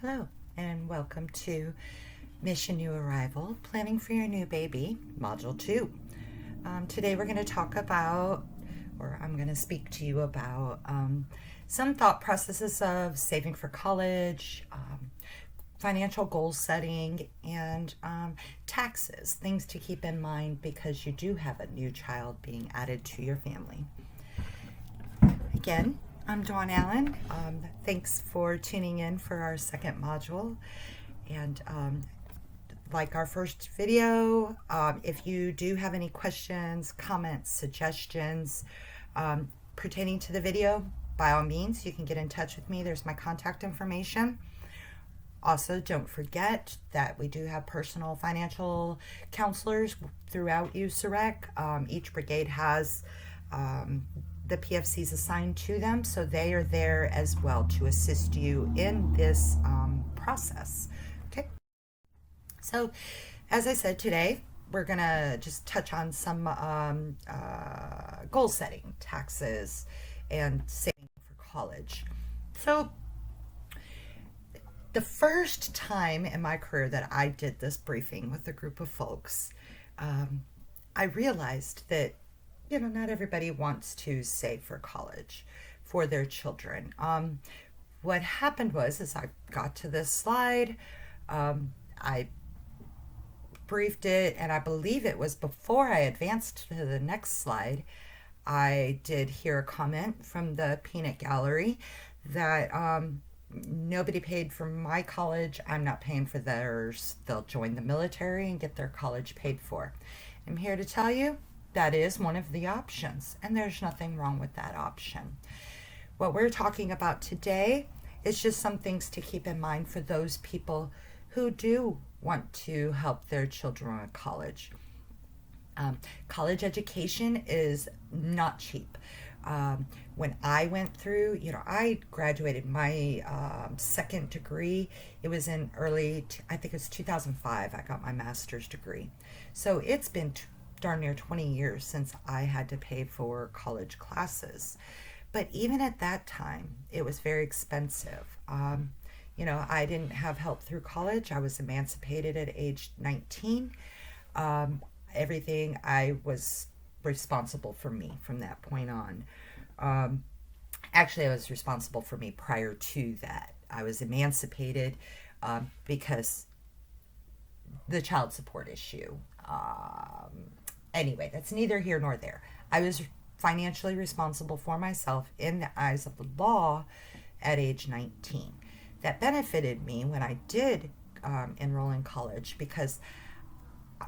Hello, and welcome to Mission New Arrival, Planning for Your New Baby, Module 2. Today we're going to talk about, or I'm going to speak to you about, some thought processes of saving for college, financial goal setting, and taxes, things to keep in mind because you do have a new child being added to your family. Again, I'm Dawn Allen. Thanks for tuning in for our second module. And like our first video, if you do have any questions, comments, suggestions pertaining to the video, by all means, you can get in touch with me. There's my contact information. Also, don't forget that we do have personal financial counselors throughout USAREC. Each brigade has the PFCs assigned to them, so they are there as well to assist you in this process. Okay, so as I said, today we're gonna just touch on some goal setting, taxes, and saving for college. So the first time in my career that I did this briefing with a group of folks, I realized that not everybody wants to save for college for their children. What happened was, as I got to this slide, I briefed it, and I believe it was before I advanced to the next slide, I did hear a comment from the peanut gallery that nobody paid for my college. I'm not paying for theirs. They'll join the military and get their college paid for. I'm here to tell you that is one of the options, and there's nothing wrong with that option. What we're talking about today is just some things to keep in mind for those people who do want to help their children at college. College education is not cheap. When I went through, I graduated my second degree. It was in I think it was 2005, I got my master's degree. So it's been darn near 20 years since I had to pay for college classes. But even at that time, it was very expensive. I didn't have help through college. I was emancipated at age 19. Everything I was responsible for me from that point on. Actually, I was responsible for me prior to that. I was emancipated because the child support issue. Anyway, that's neither here nor there. I was financially responsible for myself in the eyes of the law at age 19. That benefited me when I did enroll in college because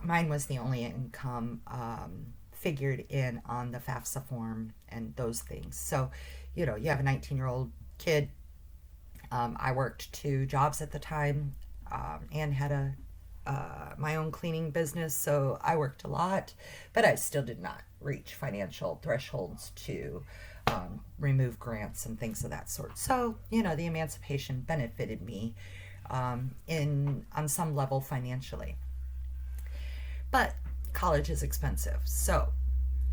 mine was the only income figured in on the FAFSA form and those things. So, you have a 19-year-old kid. I worked 2 jobs at the time and had my own cleaning business, so I worked a lot, but I still did not reach financial thresholds to remove grants and things of that sort. So, the emancipation benefited me on some level financially. But college is expensive,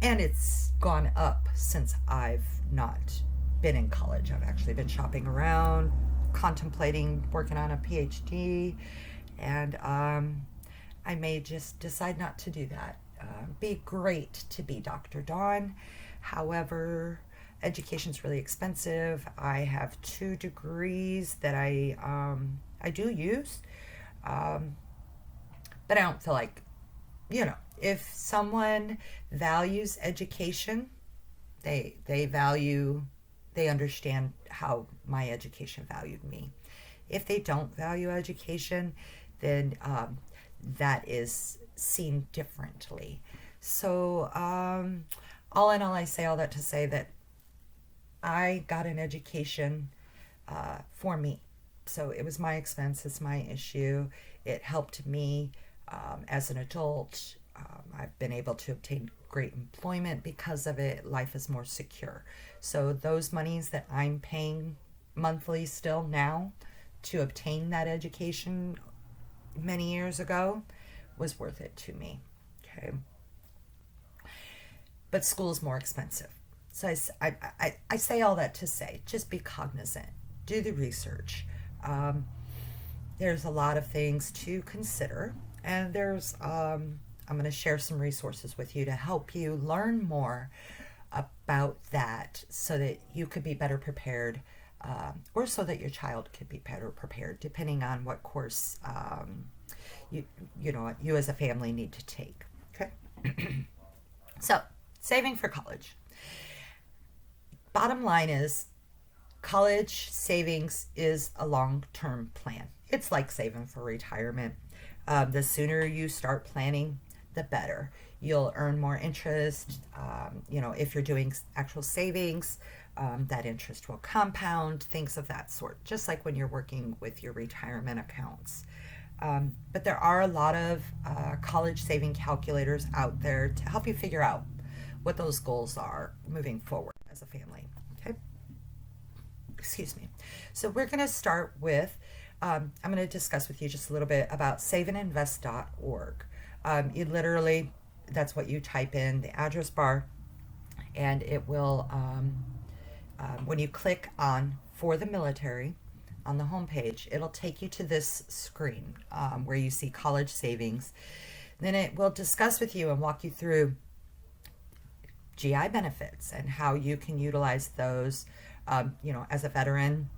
and it's gone up since I've not been in college. I've actually been shopping around, contemplating working on a PhD, and I may just decide not to do that. Be great to be Dr. Dawn. However, education's really expensive. I have 2 degrees that I do use, but I don't feel like, if someone values education, they understand how my education valued me. If they don't value education, then that is seen differently. So all in all, I say all that to say that I got an education for me. So it was my expense, it's my issue. It helped me as an adult. I've been able to obtain great employment because of it. Life is more secure. So those monies that I'm paying monthly still now to obtain that education many years ago was worth it to me. Okay. But school is more expensive. So I say all that to say, just be cognizant. Do the research. there's a lot of things to consider, and I'm going to share some resources with you to help you learn more about that so that you could be better prepared, or so that your child could be better prepared, depending on what course you you as a family need to take. Okay. So, saving for college. Bottom line is, college savings is a long-term plan. It's like saving for retirement. The sooner you start planning, the better. You'll earn more interest. If you're doing actual savings, that interest will compound, things of that sort, just like when you're working with your retirement accounts. But there are a lot of college saving calculators out there to help you figure out what those goals are moving forward as a family. Okay. Excuse me. So we're going to start with, I'm going to discuss with you just a little bit about saveandinvest.org. You literally, that's what you type in the address bar, and it will, when you click on For the Military on the homepage, it'll take you to this screen where you see college savings. Then it will discuss with you and walk you through GI benefits and how you can utilize those, as a veteran.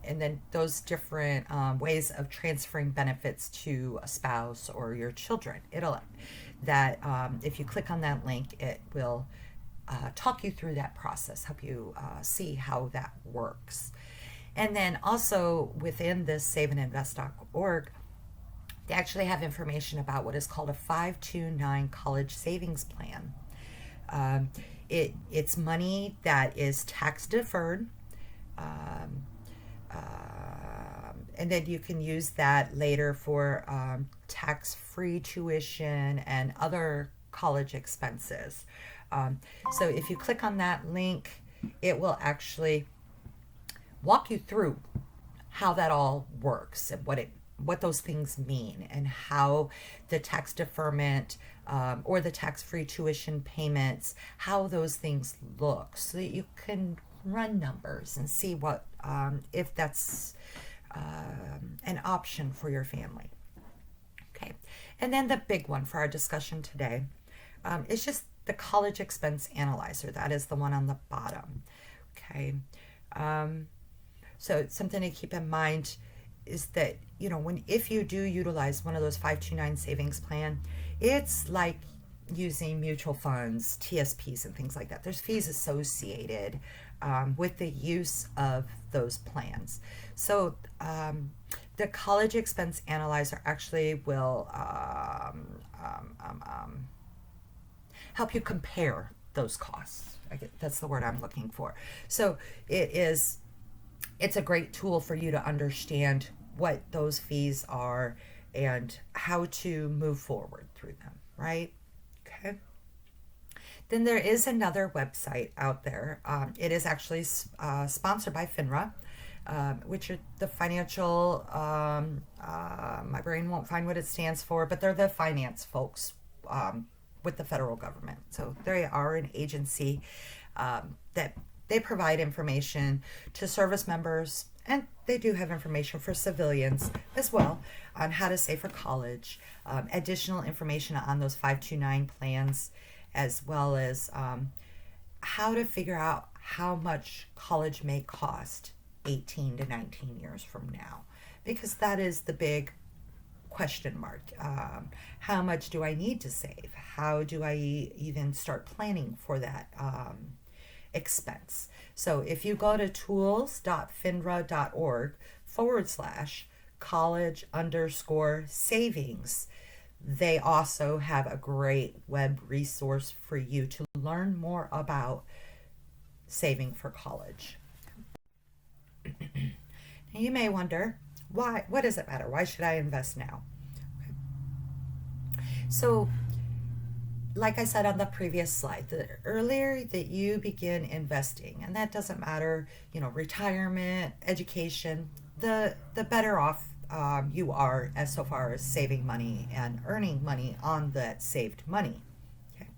And then those different ways of transferring benefits to a spouse or your children. If you click on that link, it will talk you through that process, help you see how that works. And then also within this saveandinvest.org, they actually have information about what is called a 529 college savings plan. It's money that is tax deferred. And then you can use that later for tax-free tuition and other college expenses. So if you click on that link, it will actually walk you through how that all works and what those things mean, and how the tax deferment or the tax-free tuition payments, how those things look, so that you can run numbers and see what if that's an option for your family. Okay, and then the big one for our discussion today is just the college expense analyzer. That is the one on the bottom. Okay. So something to keep in mind is that, if you do utilize one of those 529 savings plan, it's like using mutual funds, TSPs, and things like that. There's fees associated with the use of those plans. So the college expense analyzer actually will help you compare those costs. That's the word I'm looking for. So it's a great tool for you to understand what those fees are and how to move forward through them, right? Okay. Then there is another website out there. It is actually sponsored by FINRA, which are the financial, my brain won't find what it stands for, but they're the finance folks with the federal government. So they are an agency that they provide information to service members, and they do have information for civilians as well on how to save for college, additional information on those 529 plans, as well as how to figure out how much college may cost 18 to 19 years from now, because that is the big question mark. How much do I need to save? How do I even start planning for that expense? So if you go to tools.finra.org/college_savings, they also have a great web resource for you to learn more about saving for college. Now you may wonder, why? What does it matter? Why should I invest now? Okay. So, like I said on the previous slide, the earlier that you begin investing, and that doesn't matter, retirement, education, the better off you are as so far as saving money and earning money on that saved money. Okay.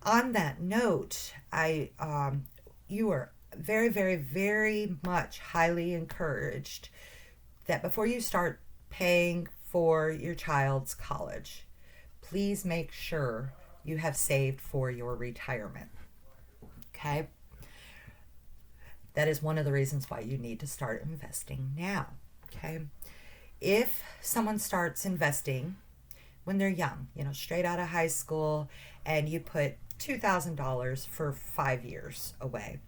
On that note, you are very, very, very much highly encouraged that before you start paying for your child's college, please make sure you have saved for your retirement. Okay? That is one of the reasons why you need to start investing now. Okay? If someone starts investing when they're young, straight out of high school, and you put $2,000 for 5 years away,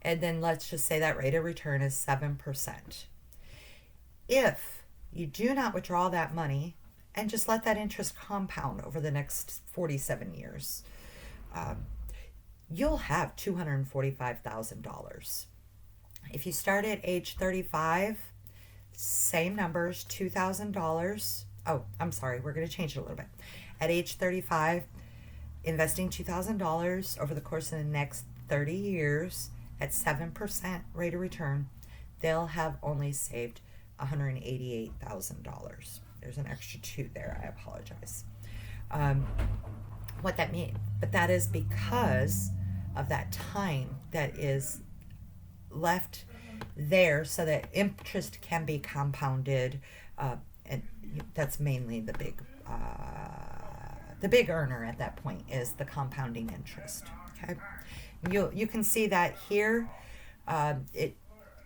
and then let's just say that rate of return is 7%. If you do not withdraw that money and just let that interest compound over the next 47 years, you'll have $245,000. If you start at age 35, same numbers, $2,000. Oh, I'm sorry, we're going to change it a little bit. At age 35, investing $2,000 over the course of the next 30 years at 7% rate of return, they'll have only saved $188,000. There's an extra two there, I apologize. What that means, but that is because of that time that is left there so that interest can be compounded, and that's mainly the big earner at that point is the compounding interest. Okay, you can see that here. It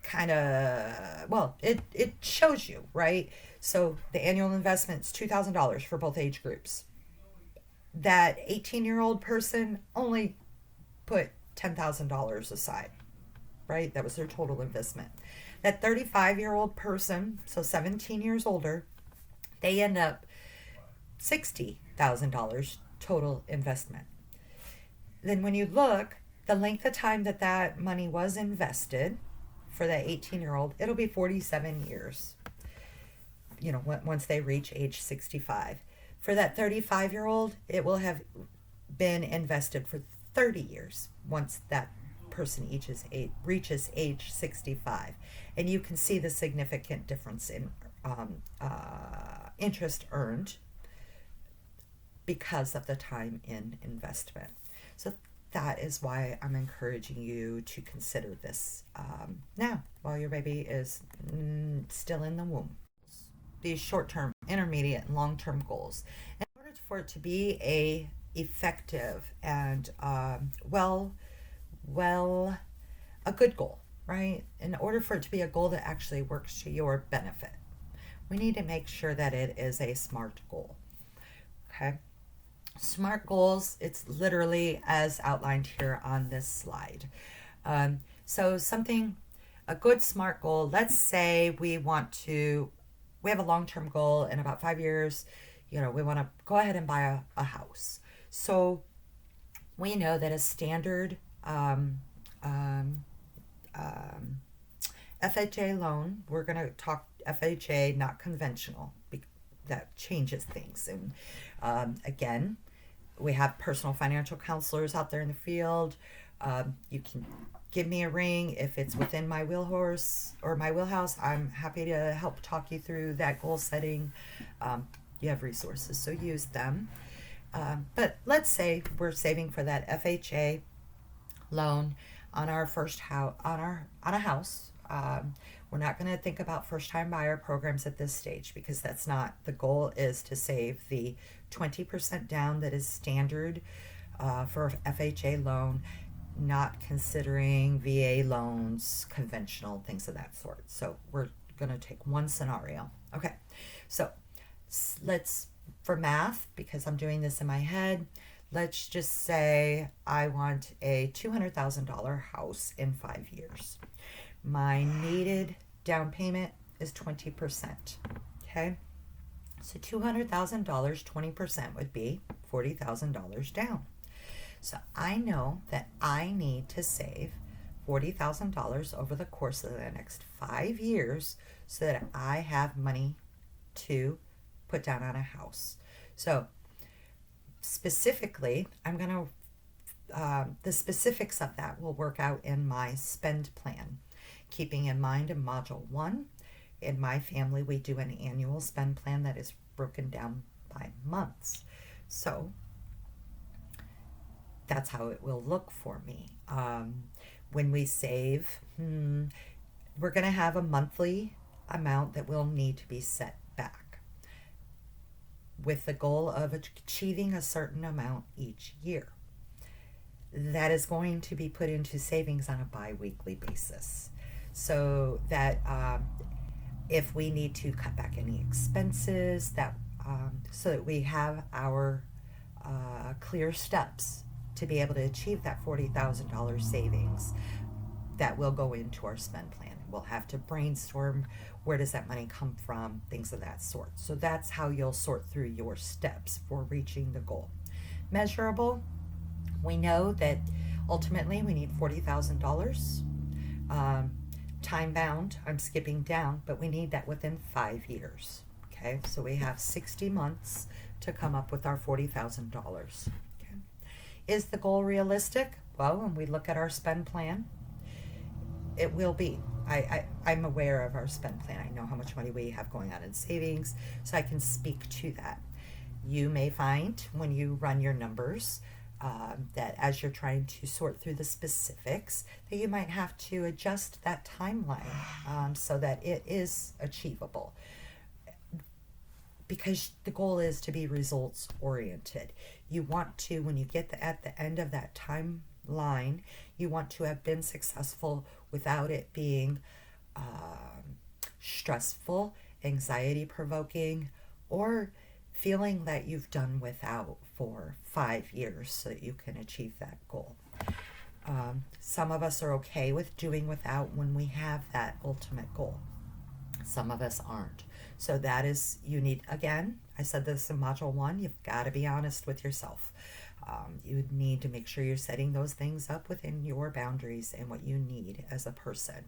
kind of, well, it shows you, right? So the annual investment's $2,000 for both age groups. That 18-year-old person only put $10,000 aside, right? That was their total investment. That 35-year-old person, so 17 years older, they end up $60,000 total investment. Then when you look, the length of time that that money was invested for that 18-year-old, it'll be 47 years, once they reach age 65. For that 35-year-old, it will have been invested for 30 years once that person reaches age 65. And you can see the significant difference in interest earned because of the time in investment. So that is why I'm encouraging you to consider this now while your baby is still in the womb. These short-term, intermediate, and long-term goals. In order for it to be a effective and a good goal, right? In order for it to be a goal that actually works to your benefit, we need to make sure that it is a SMART goal. Okay? SMART goals, it's literally as outlined here on this slide. So a good SMART goal, let's say we have a long-term goal in about 5 years, we want to go ahead and buy a house. So we know that a standard FHA loan, we're going to talk FHA, not conventional, that changes things. And again, we have personal financial counselors out there in the field. You can give me a ring if it's within my wheelhouse. I'm happy to help talk you through that goal setting. You have resources, so use them. But let's say we're saving for that FHA loan on our first house, on a house. We're not going to think about first-time buyer programs at this stage because that's not the goal. Is to save the 20% down that is standard for FHA loan, not considering VA loans, conventional things of that sort. So we're going to take one scenario. Okay, so for math, because I'm doing this in my head, let's just say I want a $200,000 house in 5 years. My needed down payment is 20%. Okay, so $200,000, 20% would be $40,000 down. So I know that I need to save $40,000 over the course of the next 5 years so that I have money to put down on a house. So specifically, the specifics of that will work out in my spend plan. Keeping in mind in Module 1, in my family, we do an annual spend plan that is broken down by months. So that's how it will look for me. When we save, we're going to have a monthly amount that will need to be set back with the goal of achieving a certain amount each year. That is going to be put into savings on a bi-weekly basis, so that if we need to cut back any expenses, that so that we have our clear steps to be able to achieve that $40,000 savings that will go into our spend plan. We'll have to brainstorm, where does that money come from, things of that sort. So that's how you'll sort through your steps for reaching the goal. Measurable, we know that ultimately we need $40,000. Time bound, I'm skipping down, but we need that within 5 years. Okay, so we have 60 months to come up with our $40,000. Okay. Is the goal realistic? Well, when we look at our spend plan, it will be. I'm aware of our spend plan. I know how much money we have going on in savings, so I can speak to that. You may find when you run your numbers that as you're trying to sort through the specifics, that you might have to adjust that timeline so that it is achievable. Because the goal is to be results oriented. You want to, when you get at the end of that timeline, you want to have been successful without it being stressful, anxiety provoking, or feeling that you've done without for 5 years so that you can achieve that goal. Some of us are okay with doing without when we have that ultimate goal. Some of us aren't. So that is, you need, again, I said this in Module 1, you've got to be honest with yourself. You need to make sure you're setting those things up within your boundaries and what you need as a person.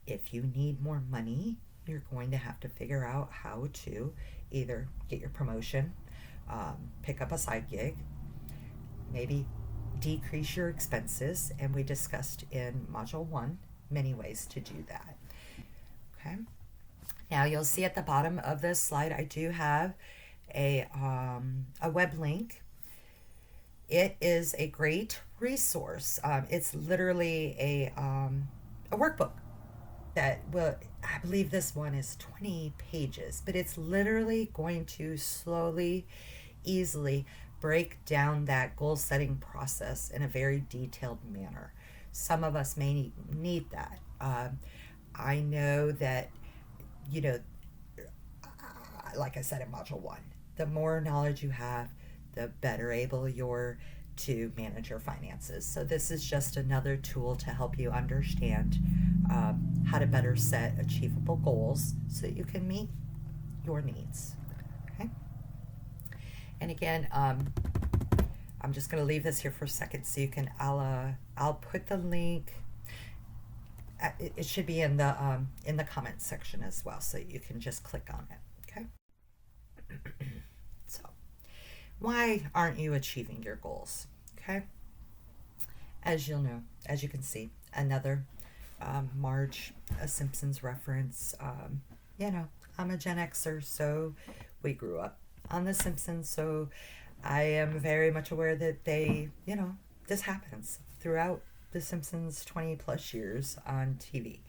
If you need more money, you're going to have to figure out how to either get your promotion, pick up a side gig, maybe decrease your expenses, and we discussed in Module 1 many ways to do that. Okay. Now you'll see at the bottom of this slide I do have a web link. It is a great resource. It's literally a workbook that will, I believe this one is 20 pages, but it's literally going to slowly, easily break down that goal setting process in a very detailed manner. Some of us may need that. I know that, like I said in Module 1, the more knowledge you have, the better able you're to manage your finances. So this is just another tool to help you understand how to better set achievable goals so that you can meet your needs. Okay. And again, I'm just going to leave this here for a second so you can. I'll put the link. It should be in the comments section as well, so you can just click on it. Okay. So, why aren't you achieving your goals? Okay. As you'll know, as you can see, another Marge, a Simpsons reference. I'm a Gen Xer, so we grew up on The Simpsons, so I am very much aware that this happens throughout The Simpsons 20 plus years on TV.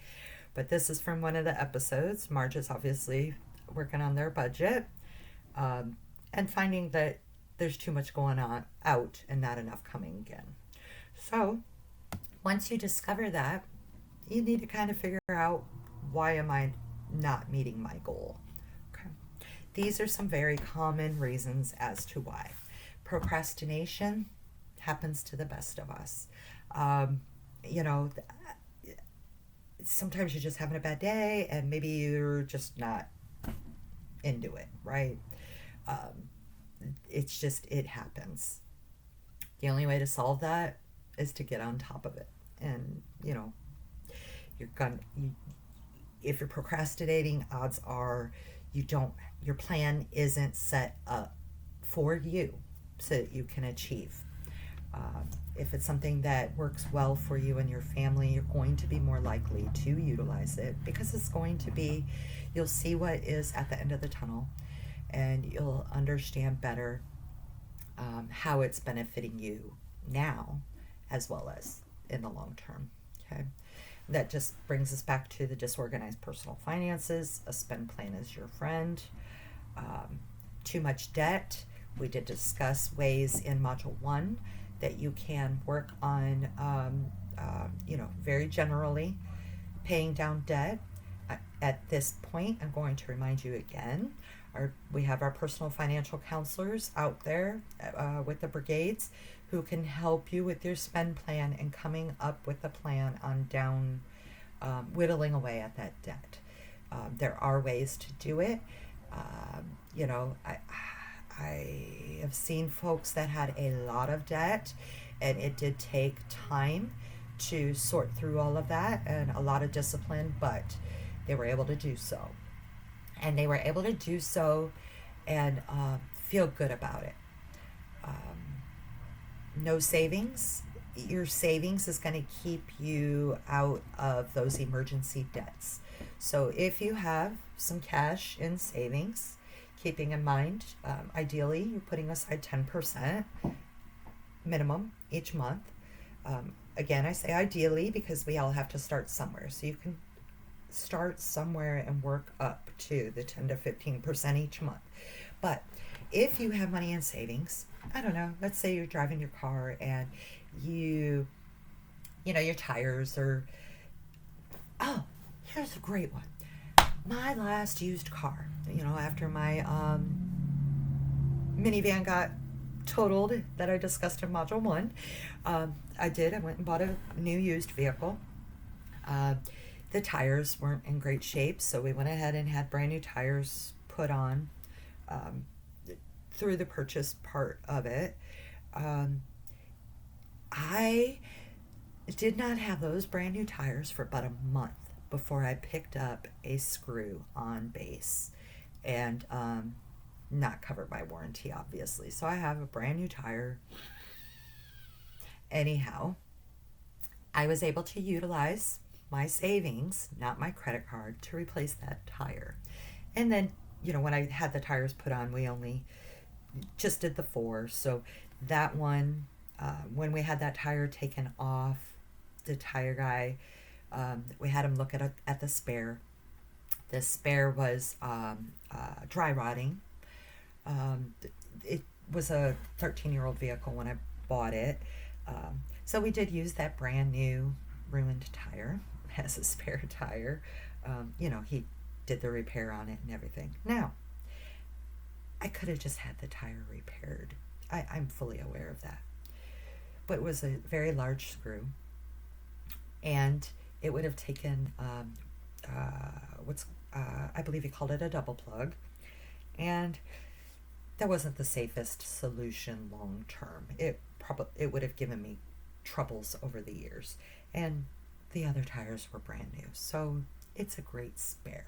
But this is from one of the episodes. Marge is obviously working on their budget and finding that there's too much going on out and not enough coming in. So once you discover that, you need to kind of figure out, why am I not meeting my goal? Okay. These are some very common reasons as to why. Procrastination happens to the best of us. Sometimes you're just having a bad day and maybe you're just not into it, right? It happens. The only way to solve that is to get on top of it. And, if you're procrastinating, odds are your plan isn't set up for you so that you can achieve. If it's something that works well for you and your family, you're going to be more likely to utilize it because you'll see what is at the end of the tunnel and you'll understand better how it's benefiting you now as well as in the long term. Okay. That just brings us back to the disorganized personal finances. A spend plan is your friend. Too much debt. We did discuss ways in Module 1 that you can work on, very generally paying down debt. At this point, I'm going to remind you again, we have our personal financial counselors out there with the brigades who can help you with your spend plan and coming up with a plan on whittling away at that debt. There are ways to do it. I have seen folks that had a lot of debt, and it did take time to sort through all of that and a lot of discipline, but they were able to do so. And they were able to do so and feel good about it. No savings. Your savings is going to keep you out of those emergency debts. So if you have some cash in savings, keeping in mind, ideally, you're putting aside 10% minimum each month. Again, I say ideally because we all have to start somewhere. So you can start somewhere and work up to the 10 to 15% each month. But if you have money in savings, I don't know, let's say you're driving your car and your tires are, oh, here's a great one. My last used car, after my minivan got totaled that I discussed in Module 1, I went and bought a new used vehicle. The tires weren't in great shape, so we went ahead and had brand new tires put on through the purchase part of it. I did not have those brand new tires for about a month before I picked up a screw on base, and not covered by warranty, obviously. So I have a brand new tire. Anyhow, I was able to utilize my savings, not my credit card, to replace that tire. And then, when I had the tires put on, we only just did the 4. So that one, when we had that tire taken off, the tire guy, we had him look at the spare. The spare was dry rotting. It was a 13-year-old vehicle when I bought it. So we did use that brand new ruined tire as a spare tire. He did the repair on it and everything. Now, I could have just had the tire repaired. I'm fully aware of that. But it was a very large screw, and it would have taken I believe he called it a double plug, and that wasn't the safest solution long term. It would have given me troubles over the years, and the other tires were brand new, so it's a great spare.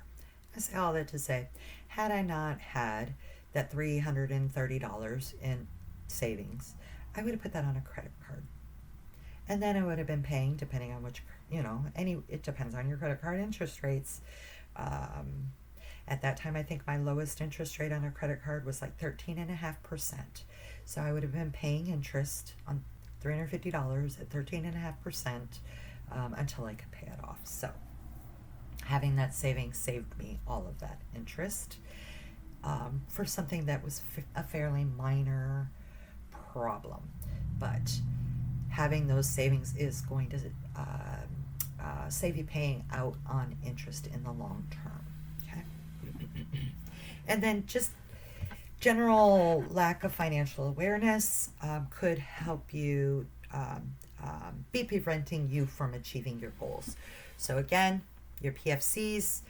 I say all that to say, had I not had that $330 in savings, I would have put that on a credit card. And then I would have been paying, depending on which, it depends on your credit card interest rates. At that time, I think my lowest interest rate on a credit card was like 13.5%. So I would have been paying interest on $350 at 13.5% until I could pay it off. So having that savings saved me all of that interest for something that was a fairly minor problem. But having those savings is going to save you paying out on interest in the long term. Okay. And then just general lack of financial awareness could help you be preventing you from achieving your goals. So again, your PFCs,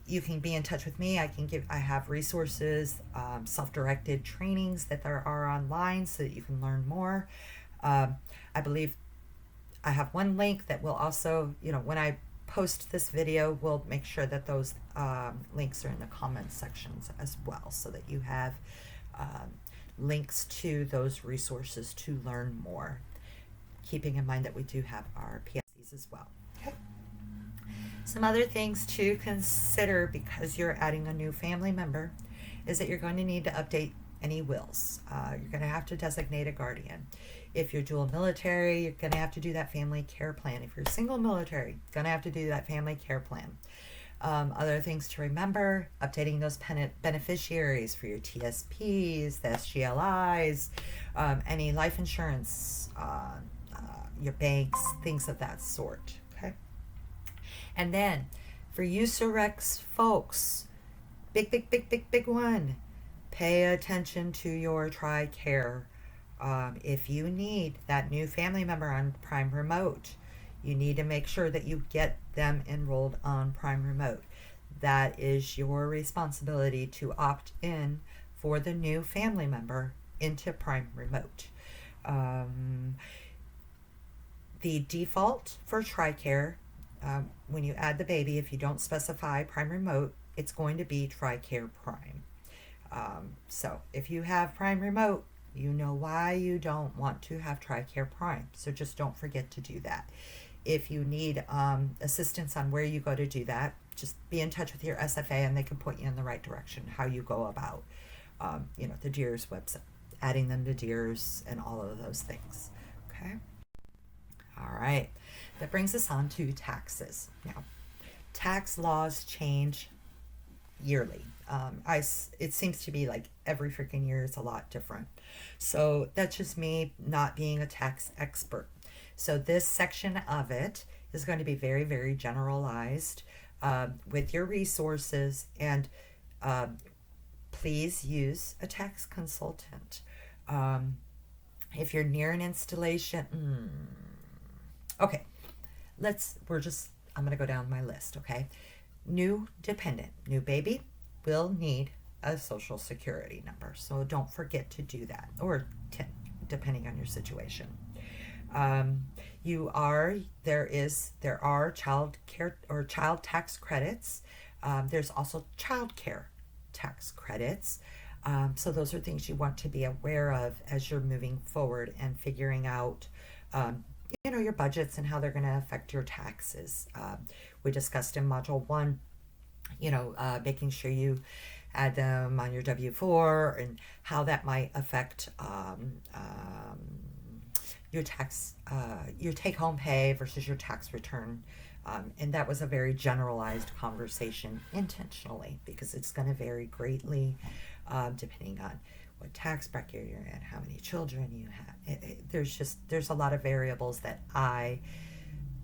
you can be in touch with me. I have resources, self-directed trainings that there are online so that you can learn more. I believe I have one link that will also, when I post this video, we'll make sure that those links are in the comments sections as well, so that you have links to those resources to learn more, keeping in mind that we do have our PFCs as well. Okay. Some other things to consider because you're adding a new family member is that you're going to need to update any wills. You're going to have to designate a guardian. If you're dual military, you're going to have to do that family care plan. If you're single military, you're going to have to do that family care plan. Other things to remember: updating those beneficiaries for your TSPs, the SGLIs, any life insurance, your banks, things of that sort. Okay. And then for USEREX folks, big one, pay attention to your TRICARE. If you need that new family member on Prime Remote, you need to make sure that you get them enrolled on Prime Remote. That is your responsibility to opt in for the new family member into Prime Remote. The default for TRICARE, when you add the baby, if you don't specify Prime Remote, it's going to be TRICARE Prime. So if you have Prime Remote, you know why you don't want to have TRICARE Prime. So just don't forget to do that. If you need assistance on where you go to do that, just be in touch with your SFA and they can point you in the right direction, how you go about, the DEERS website, adding them to DEERS and all of those things. Okay? All right. That brings us on to taxes. Now, tax laws change yearly. It seems to be like every freaking year is a lot different. So that's just me not being a tax expert. So this section of it is going to be very, very generalized with your resources, and please use a tax consultant. If you're near an installation, okay, I'm going to go down my list, okay? New dependent, new baby will need a social security number. So don't forget to do that, or 10, depending on your situation. There are child care or child tax credits. There's also child care tax credits. So those are things you want to be aware of as you're moving forward and figuring out, your budgets and how they're going to affect your taxes. We discussed in Module 1, making sure you add them on your W-4 and how that might affect your tax, your take-home pay versus your tax return. And that was a very generalized conversation intentionally, because it's going to vary greatly depending on what tax bracket you're in, how many children you have. There's a lot of variables that I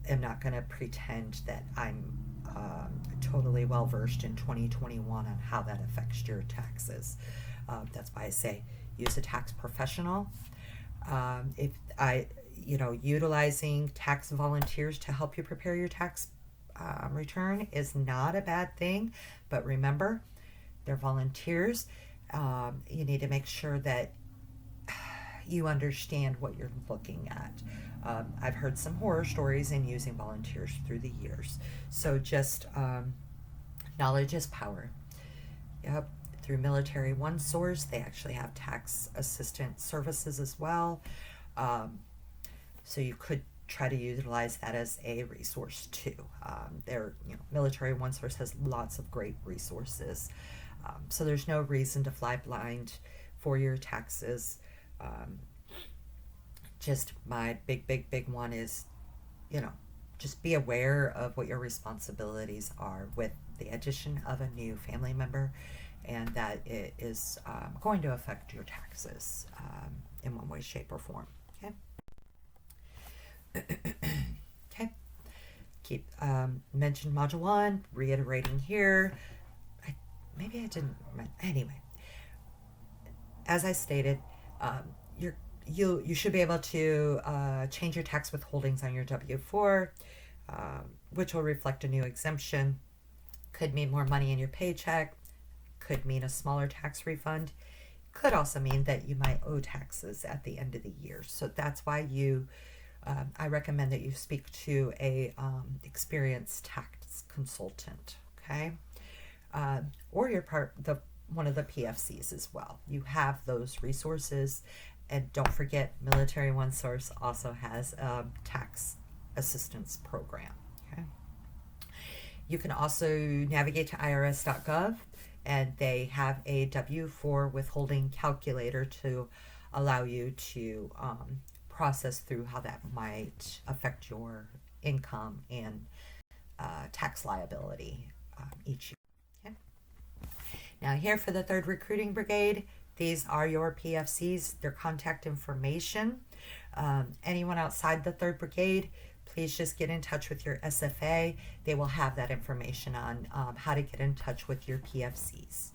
am not going to pretend that I'm totally well versed in 2021 on how that affects your taxes. That's why I say use a tax professional. Utilizing tax volunteers to help you prepare your tax return is not a bad thing, but remember, they're volunteers. You need to make sure that you understand what you're looking at. I've heard some horror stories in using volunteers through the years. So just knowledge is power. Yep. Through Military One Source, they actually have tax assistant services as well. So you could try to utilize that as a resource too. Military One Source has lots of great resources. So there's no reason to fly blind for your taxes. Just my big one is, just be aware of what your responsibilities are with the addition of a new family member, and that it is going to affect your taxes in one way, shape, or form. Okay. Keep mention Module 1, reiterating here. Maybe I didn't. Anyway, as I stated, you should be able to change your tax withholdings on your W-4, which will reflect a new exemption. Could mean more money in your paycheck. Could mean a smaller tax refund. Could also mean that you might owe taxes at the end of the year. So that's why I recommend that you speak to a experienced tax consultant. Okay. Or you're one of the PFCs as well. You have those resources, and don't forget, Military One Source also has a tax assistance program. Okay, you can also navigate to irs.gov and they have a W-4 withholding calculator to allow you to process through how that might affect your income and tax liability each year. Okay. Now, here for the 3rd Recruiting Brigade, these are your PFCs, their contact information. Anyone outside the 3rd Brigade, please just get in touch with your SFA. They will have that information on how to get in touch with your PFCs.